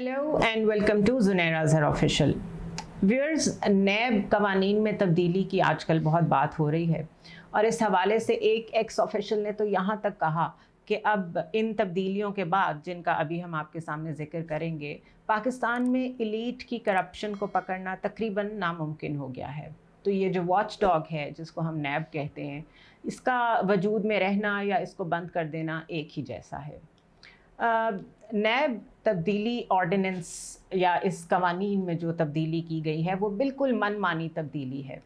Hello and welcome to Zunaira Azhar official. Viewers, नैब कवानीन में तब्दीली की आजकल बहुत बात हो रही है और इस हवाले से एक एक्स ऑफिशियल ने तो यहाँ तक कहा कि अब इन तब्दीलियों के बाद, जिनका अभी हम आपके सामने ज़िक्र करेंगे, पाकिस्तान में एलीट की करप्शन को पकड़ना तकरीबन नामुमकिन हो गया है। तो ये जो वॉच डॉग है जिसको हम नैब कहते हैं, इसका वजूद में रहना या इसको बंद कर देना एक ही जैसा है। नैब तब्दीली ऑर्डिनेंस या इस कवानीन में जो तब्दीली की गई है वो बिल्कुल मनमानी तब्दीली है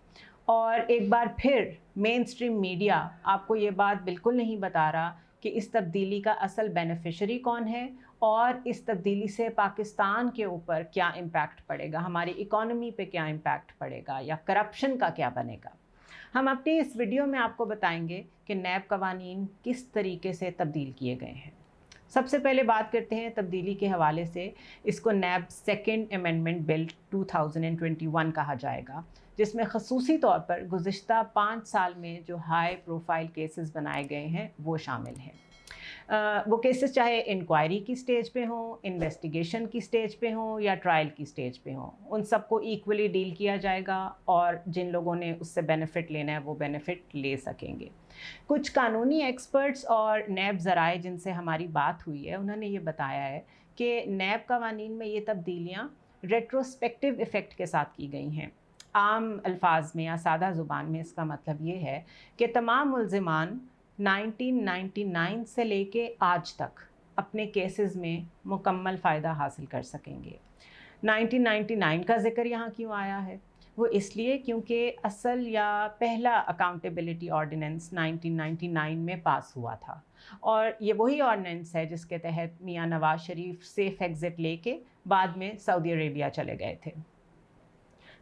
और एक बार फिर मेन स्ट्रीम मीडिया आपको ये बात बिल्कुल नहीं बता रहा कि इस तब्दीली का असल बेनिफिशरी कौन है और इस तब्दीली से पाकिस्तान के ऊपर क्या इम्पैक्ट पड़ेगा, हमारी इकॉनमी पे क्या इम्पैक्ट पड़ेगा या करप्शन का क्या बनेगा। हम अपनी इस वीडियो में आपको बताएंगे कि नैब कवानीन किस तरीके से तब्दील किए गए हैं। सबसे पहले बात करते हैं तब्दीली के हवाले से। इसको नैब सेकेंड अमेंडमेंट बिल 2021 कहा जाएगा, जिसमें खसूसी तौर पर गुज़िश्ता 5 साल में जो हाई प्रोफाइल केसेस बनाए गए हैं वो शामिल हैं। वो केसेस चाहे इंक्वायरी की स्टेज पे हों, इन्वेस्टिगेशन की स्टेज पे हों या ट्रायल की स्टेज पे हों, उन सबको इक्वली डील किया जाएगा और जिन लोगों ने उससे बेनिफिट लेना है वो बेनिफिट ले सकेंगे। कुछ कानूनी एक्सपर्ट्स और नैब ज़राए जिनसे हमारी बात हुई है, उन्होंने ये बताया है कि नैब कवानीन में ये तब्दीलियाँ रेट्रोस्पेक्टिव इफ़ेक्ट के साथ की गई हैं। आम अल्फाज में या सादा ज़ुबान में इसका मतलब ये है कि तमाम मुल्ज़िमान 1999 से लेके आज तक अपने केसेस में मुकम्मल फ़ायदा हासिल कर सकेंगे। 1999 का ज़िक्र यहाँ क्यों आया है? वो इसलिए क्योंकि असल या पहला अकाउंटेबिलिटी ऑर्डिनेंस 1999 में पास हुआ था और ये वही ऑर्डिनेंस है जिसके तहत मियां नवाज शरीफ सेफ एग्ज़िट लेके बाद में सऊदी अरेबिया चले गए थे।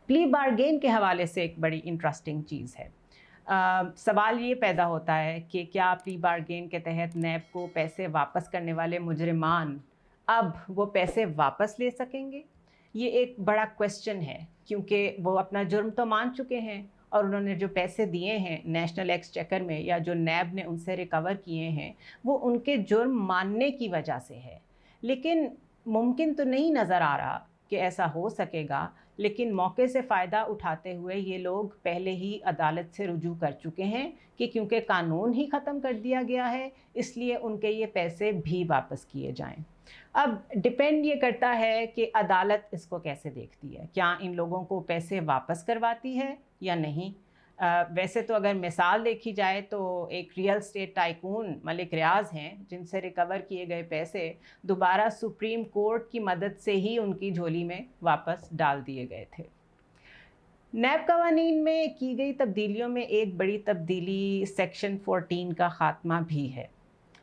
प्ली बारगेन के हवाले से एक बड़ी इंटरेस्टिंग चीज़ है। सवाल ये पैदा होता है कि क्या प्ली बारगेन के तहत नैब को पैसे वापस करने वाले मुजरिमान अब वो पैसे वापस ले सकेंगे? ये एक बड़ा क्वेश्चन है क्योंकि वो अपना जुर्म तो मान चुके हैं और उन्होंने जो पैसे दिए हैं नेशनल एक्सचेकर में या जो नैब ने उनसे रिकवर किए हैं वो उनके जुर्म मानने की वजह से है। लेकिन मुमकिन तो नहीं नज़र आ रहा कि ऐसा हो सकेगा, लेकिन मौके से फ़ायदा उठाते हुए ये लोग पहले ही अदालत से रुजू कर चुके हैं कि क्योंकि कानून ही ख़त्म कर दिया गया है इसलिए उनके ये पैसे भी वापस किए जाएं। अब डिपेंड ये करता है कि अदालत इसको कैसे देखती है, क्या इन लोगों को पैसे वापस करवाती है या नहीं। वैसे तो अगर मिसाल देखी जाए तो एक रियल स्टेट टाइकून मलिक रियाज हैं जिनसे रिकवर किए गए पैसे दोबारा सुप्रीम कोर्ट की मदद से ही उनकी झोली में वापस डाल दिए गए थे। नैब कवानीन में की गई तब्दीलियों में एक बड़ी तब्दीली सेक्शन 14 का ख़ात्मा भी है।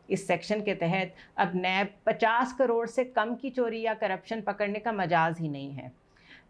इस सेक्शन के तहत अब नैब 50 करोड़ से कम की चोरी या करप्शन पकड़ने का मजाज ही नहीं है।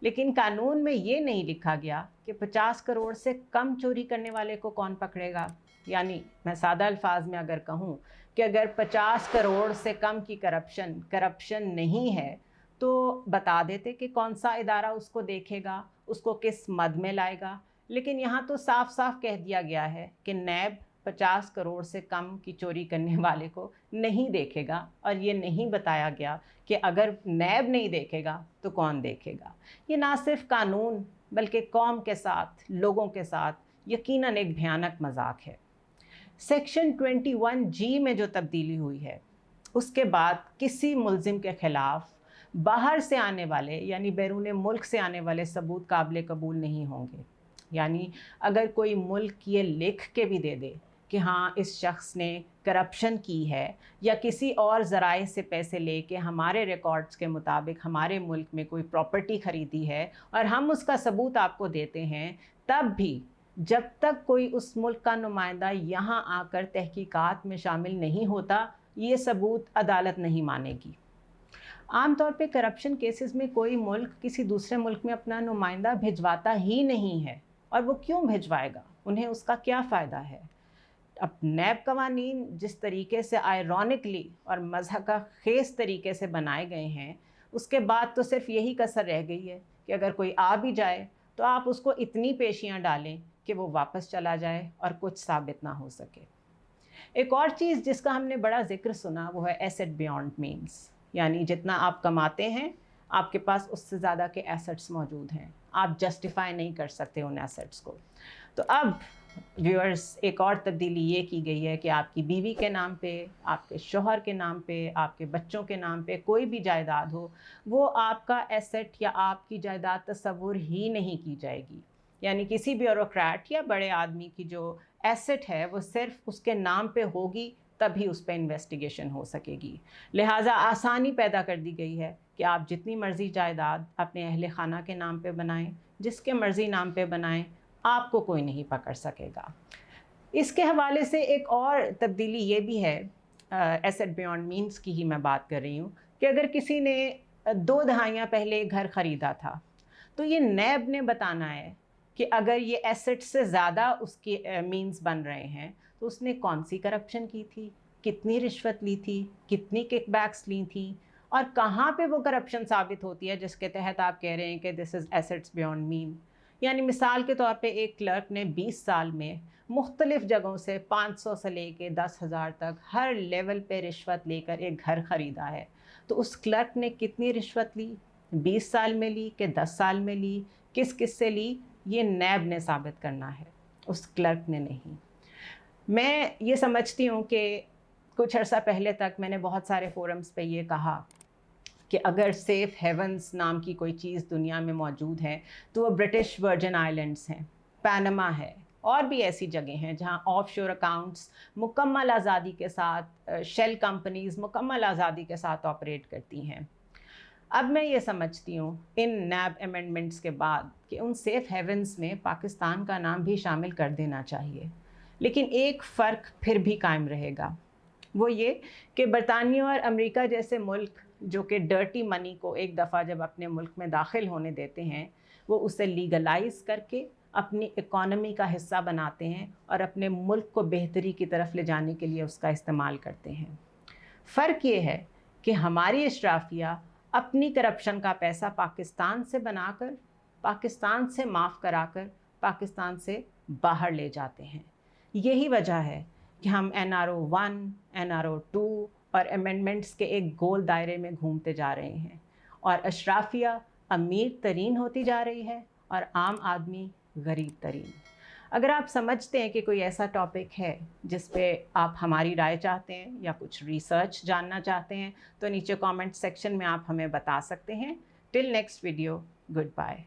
लेकिन कानून में ये नहीं लिखा गया कि 50 करोड़ से कम चोरी करने वाले को कौन पकड़ेगा। यानी मैं सादा अल्फाज में अगर कहूँ कि अगर 50 करोड़ से कम की करप्शन नहीं है तो बता देते कि कौन सा इदारा उसको देखेगा, उसको किस मद में लाएगा। लेकिन यहाँ तो साफ साफ कह दिया गया है कि नैब 50 करोड़ से कम की चोरी करने वाले को नहीं देखेगा और ये नहीं बताया गया कि अगर नैब नहीं देखेगा तो कौन देखेगा। ये ना सिर्फ कानून बल्कि कौम के साथ, लोगों के साथ यकीनन एक भयानक मजाक है। सेक्शन 21G में जो तब्दीली हुई है उसके बाद किसी मुल्जिम के ख़िलाफ़ बाहर से आने वाले यानी बैरून मुल्क से आने वाले सबूत काबिल कबूल नहीं होंगे। यानी अगर कोई मुल्क ये लिख के भी दे दे कि हाँ इस शख्स ने करप्शन की है या किसी और ज़राए से पैसे लेके हमारे रिकॉर्ड्स के मुताबिक हमारे मुल्क में कोई प्रॉपर्टी ख़रीदी है और हम उसका सबूत आपको देते हैं, तब भी जब तक कोई उस मुल्क का नुमाइंदा यहाँ आकर तहकीकात में शामिल नहीं होता ये सबूत अदालत नहीं मानेगी। आम तौर पे करप्शन केसेस में कोई मुल्क किसी दूसरे मुल्क में अपना नुमाइंदा भिजवाता ही नहीं है और वो क्यों भिजवाएगा, उन्हें उसका क्या फ़ायदा है। अब नैब कवानीन जिस तरीके से आयरॉनिकली और मज़हक़ा ख़ेज़ तरीके से बनाए गए हैं उसके बाद तो सिर्फ यही कसर रह गई है कि अगर कोई आ भी जाए तो आप उसको इतनी पेशियाँ डालें कि वो वापस चला जाए और कुछ साबित ना हो सके। एक और चीज़ जिसका हमने बड़ा ज़िक्र सुना वो है एसेट बियॉन्ड मीन्स, यानी जितना आप कमाते हैं आपके पास उससे ज़्यादा के एसेट्स मौजूद हैं, आप जस्टिफाई नहीं कर सकते उन एसेट्स को। तो अब व्यूअर्स, एक और तब्दीली ये की गई है कि आपकी बीवी के नाम पे, आपके शौहर के नाम पे, आपके बच्चों के नाम पे कोई भी जायदाद हो, वो आपका एसेट या आपकी जायदाद तस्वुर ही नहीं की जाएगी। यानी किसी ब्यूरोक्रेट या बड़े आदमी की जो एसेट है वो सिर्फ उसके नाम पे होगी, तभी उस पर इन्वेस्टिगेशन हो सकेगी। लिहाजा आसानी पैदा कर दी गई है कि आप जितनी मर्ज़ी जायदाद अपने अहले खाना के नाम पे बनाएं, जिसके मर्ज़ी नाम पे बनाएं, आपको कोई नहीं पकड़ सकेगा। इसके हवाले से एक और तब्दीली ये भी है, एसेट बियॉन्ड मीन्स की ही मैं बात कर रही हूँ, कि अगर किसी ने 2 दहाइयाँ पहले एक घर ख़रीदा था, तो ये नैब ने बताना है कि अगर ये एसेट से ज़्यादा उसके मीन्स बन रहे हैं तो उसने कौन सी करप्शन की थी, कितनी रिश्वत ली थी, कितनी किकबैक्स ली थी, और कहाँ पे वो करप्शन साबित होती है जिसके तहत आप कह रहे हैं कि this is assets beyond mean. यानी मिसाल के तौर पे एक क्लर्क ने 20 साल में मुख्तलिफ़ जगहों से 500 से लेके 10,000 तक हर लेवल पे रिश्वत लेकर एक घर ख़रीदा है, तो उस क्लर्क ने कितनी रिश्वत ली, 20 साल में ली कि 10 साल में ली, किस किस से ली, ये नैब ने साबित करना है, उस क्लर्क ने नहीं। मैं ये समझती हूँ कि कुछ अर्सा पहले तक मैंने बहुत सारे फोरम्स पे ये कहा कि अगर सेफ़ हेवन्स नाम की कोई चीज़ दुनिया में मौजूद है तो वो ब्रिटिश वर्जिन आइलैंड्स हैं, पनामा है, और भी ऐसी जगह हैं जहाँ ऑफशोर अकाउंट्स मुकम्मल आज़ादी के साथ, शेल कंपनीज़ मुकम्मल आज़ादी के साथ ऑपरेट करती हैं। अब मैं ये समझती हूँ इन नैब अमेंडमेंट्स के बाद कि उन सेफ़ हेवन्स में पाकिस्तान का नाम भी शामिल कर देना चाहिए, लेकिन एक फ़र्क फिर भी कायम रहेगा, वो ये कि बरतानिया और अमेरिका जैसे मुल्क जो कि डर्टी मनी को एक दफ़ा जब अपने मुल्क में दाखिल होने देते हैं, वो उसे लीगलाइज़ करके अपनी इकॉनमी का हिस्सा बनाते हैं और अपने मुल्क को बेहतरी की तरफ ले जाने के लिए उसका इस्तेमाल करते हैं। फ़र्क ये है कि हमारी इशराफिया अपनी करप्शन का पैसा पाकिस्तान से बनाकर, पाकिस्तान से माफ़ कराकर पाकिस्तान से बाहर ले जाते हैं। यही वजह है कि हम NRO 1, NRO 2 और अमेंडमेंट्स के एक गोल दायरे में घूमते जा रहे हैं, और अशराफिया अमीर तरीन होती जा रही है और आम आदमी गरीब तरीन। अगर आप समझते हैं कि कोई ऐसा टॉपिक है जिस पे आप हमारी राय चाहते हैं या कुछ रिसर्च जानना चाहते हैं, तो नीचे कमेंट सेक्शन में आप हमें बता सकते हैं। Till next video, good bye.